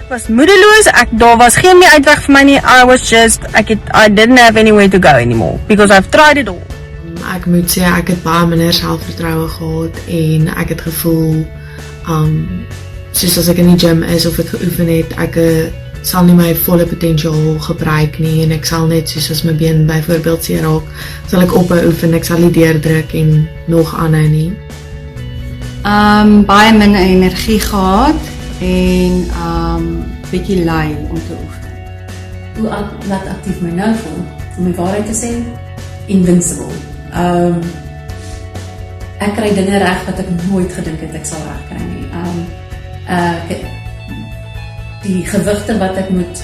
was moedeloos, daar was geen meer uitweg vir my nie, I didn't have anywhere to go anymore, because I've tried it all. Ek moet sê, ek het baie minder selfvertroue gehad en ek het gevoel, soos as ek in die gym is of ek geoefen het, ek sal nie my volle potentiaal gebruik nie en ek sal net soos as my been byvoorbeeld seer raak, sal ek ophou oefen, ek sal nie deurdruk en nog aanhou nie. Baie minder energie gehad en bietjie lui om te oefen. Hoe laat aktief my nou voel? Om my waarheid te sê, invincible. Ek kry dinge reg wat ek nooit gedink het ek sal reg kry nie. Die gewigte wat ek moet,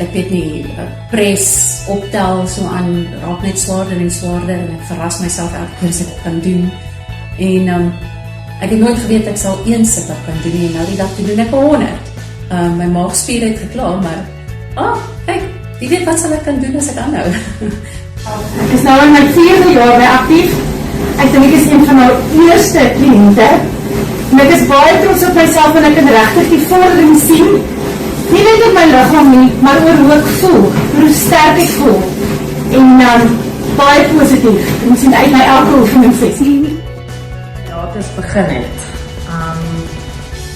ek weet nie, press, optel, so aan, raak net swaarder en swaarder en ek verras myself elke keer as ek kan doen. En ek het nooit geweet ek sal 1 sit-up kan doen en nou die dag te doen ek 100. My maagspier het geklaar, maar kyk, wie weet wat sal ek kan doen as ek aanhou. Ek is nou in my 4de jaar by Aktief. Ek dink ek is een van my eerste kliënte. En ek is baie trots op myself en ek kan regtig die vordering sien. Nie net op my liggaam nie, maar oor hoe ek voel, hoe sterk ek voel. En baie positief. Ek moet sien uit my elke oefeningssessie. Ja, het is begin het.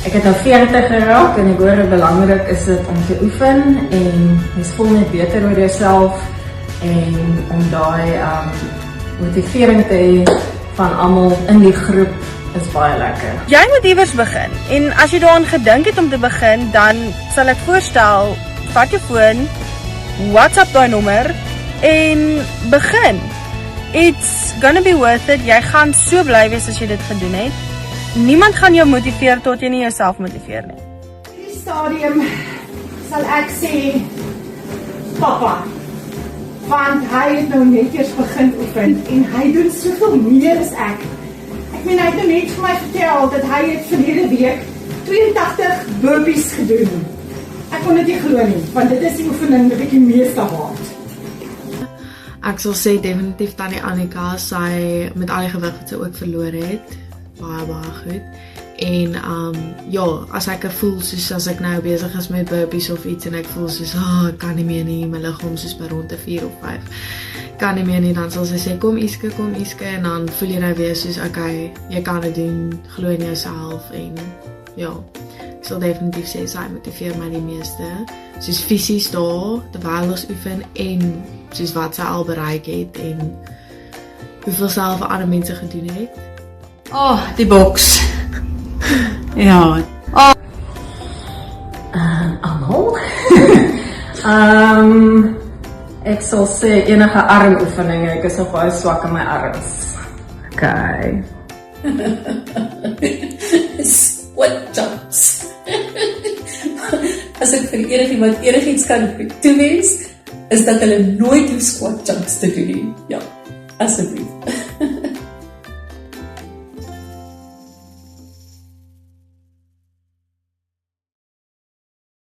Ek het nou 40 geraak en ek hoor hoe belangrik is dit om te oefen en mens voel net beter oor jouself en om daai motivering te hê van almal in die groep is baie lekker. Jy moet iewers begin, en as jy daaraan gedink het om te begin, dan sal ek voorstel, vat jou foon, WhatsApp daai nommer en begin. It's gonna be worth it. Jy gaan so bly wees as jy dit gedoen het. Niemand gaan jou motiveer tot jy nie jouself motiveer nie. In die stadium sal ek sê, papa, want hy het nou net eers begin oefen en hy doen soveel meer as ek. Ek meen, hy het nou net vir my vertel dat hy het verlede week 82 burpees gedoen. Ek kon dit nie glo nie, want dit is die oefening wat ek die meeste haat. Ek sal sê definitief Tannie Annika, sy met al die gewig wat sy ook verloor het, baie goed. En ja, as ek voel soos as ek nou besig is met burpees of iets en ek voel soos, ek kan nie meer nie, my liggaam soos by rond 4 of 5, kan nie meer nie, dan sal sy sê, kom Iske, en dan voel jy nou weer soos, okay, jy kan dit doen, glo in jouself en ja, ek sal definitief sê, sy motiveer my die meeste, soos fisies daar, terwyl ons oefen en soos wat sy al bereik het en hoeveel sy al vir ander mense gedoen het. Die boks. Ja. Almal? Ek sal sê enige armoefeninge, ek is nog baie swak in my arms. Okay. Squat jumps. As ek vir enigiemand enigiets kan toewens, is dat hulle nooit hoef squat jumps te doen nie. Ja, asseblief.